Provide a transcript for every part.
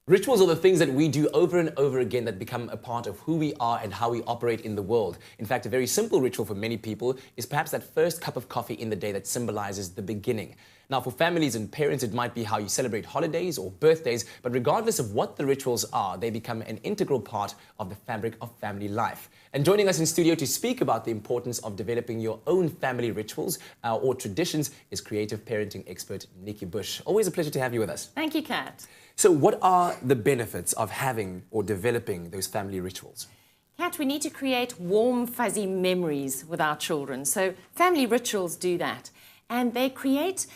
Rituals are the things that we do over and over again that become a part of who we are and how we operate in the world. In fact, a very simple ritual for many people is perhaps that first cup of coffee in the day that symbolizes the beginning. Now, for families and parents, it might be how you celebrate holidays or birthdays, but regardless of what the rituals are, they become an integral part of the fabric of family life. And joining us in studio to speak about the importance of developing your own family rituals or traditions is creative parenting expert NIkki Bush. Always a pleasure to have you with us. Thank you, Kat. So what are the benefits of having or developing those family rituals? Kat, we need to create warm, fuzzy memories with our children. So family rituals do that. And they create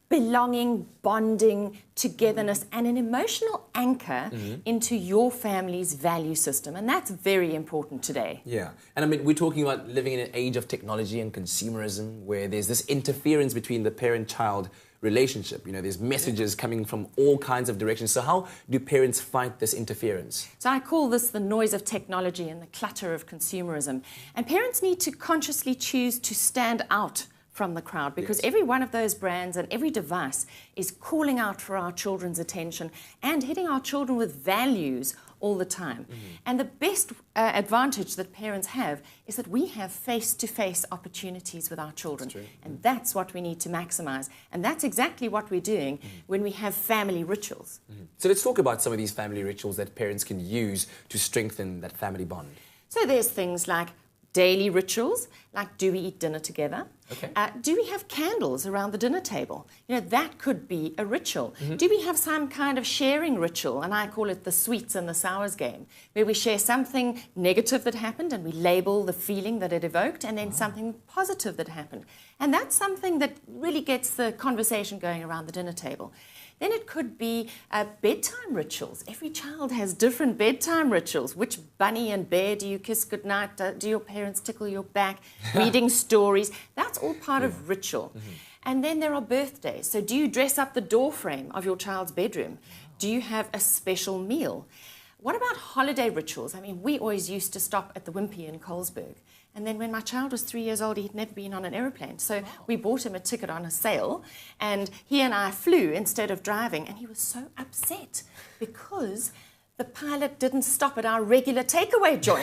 belonging, bonding, togetherness, and an emotional anchor into your family's value system. And that's very important today. Yeah. And I mean, we're talking about living in an age of technology and consumerism where there's this interference between the parent-child relationship. You know, there's messages coming from all kinds of directions. So how do parents fight this interference? So I call this the noise of technology and the clutter of consumerism. And parents need to consciously choose to stand out from the crowd, because every one of those brands and every device is calling out for our children's attention and hitting our children with values all the time. And the best advantage that parents have is that we have face-to-face opportunities with our children. And that's what we need to maximize. And that's exactly what we're doing when we have family rituals. So let's talk about some of these family rituals that parents can use to strengthen that family bond. So there's things like daily rituals, like do we eat dinner together? Do we have candles around the dinner table? You know, that could be a ritual. Do we have some kind of sharing ritual? And I call it the sweets and the sours game, where we share something negative that happened and we label the feeling that it evoked, and then something positive that happened. And that's something that really gets the conversation going around the dinner table. Then it could be bedtime rituals. Every child has different bedtime rituals. Which bunny and bear do you kiss goodnight? Do your parents tickle your back? Reading stories. That's all part of ritual. And then there are birthdays. So do you dress up the door frame of your child's bedroom? Do you have a special meal? What about holiday rituals? I mean, we always used to stop at the Wimpy in Colesberg. And then when my child was 3 years old, he'd never been on an aeroplane. So we bought him a ticket on a sale, and he and I flew instead of driving. And he was so upset because the pilot didn't stop at our regular takeaway joint.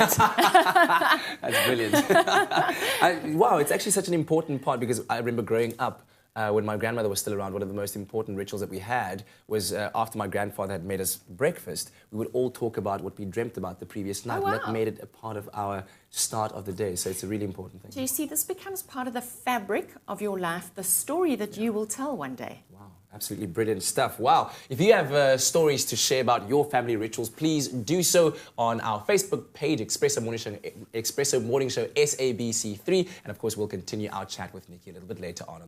That's brilliant. Wow, it's actually such an important part, because I remember growing up, when my grandmother was still around, one of the most important rituals that we had was after my grandfather had made us breakfast, we would all talk about what we dreamt about the previous night. And that made it a part of our start of the day. So it's a really important thing. So you see, this becomes part of the fabric of your life, the story that you will tell one day. Wow. Absolutely brilliant stuff. Wow. If you have stories to share about your family rituals, please do so on our Facebook page, Expresso Morning Show SABC3. And of course, we'll continue our chat with NIkki a little bit later on.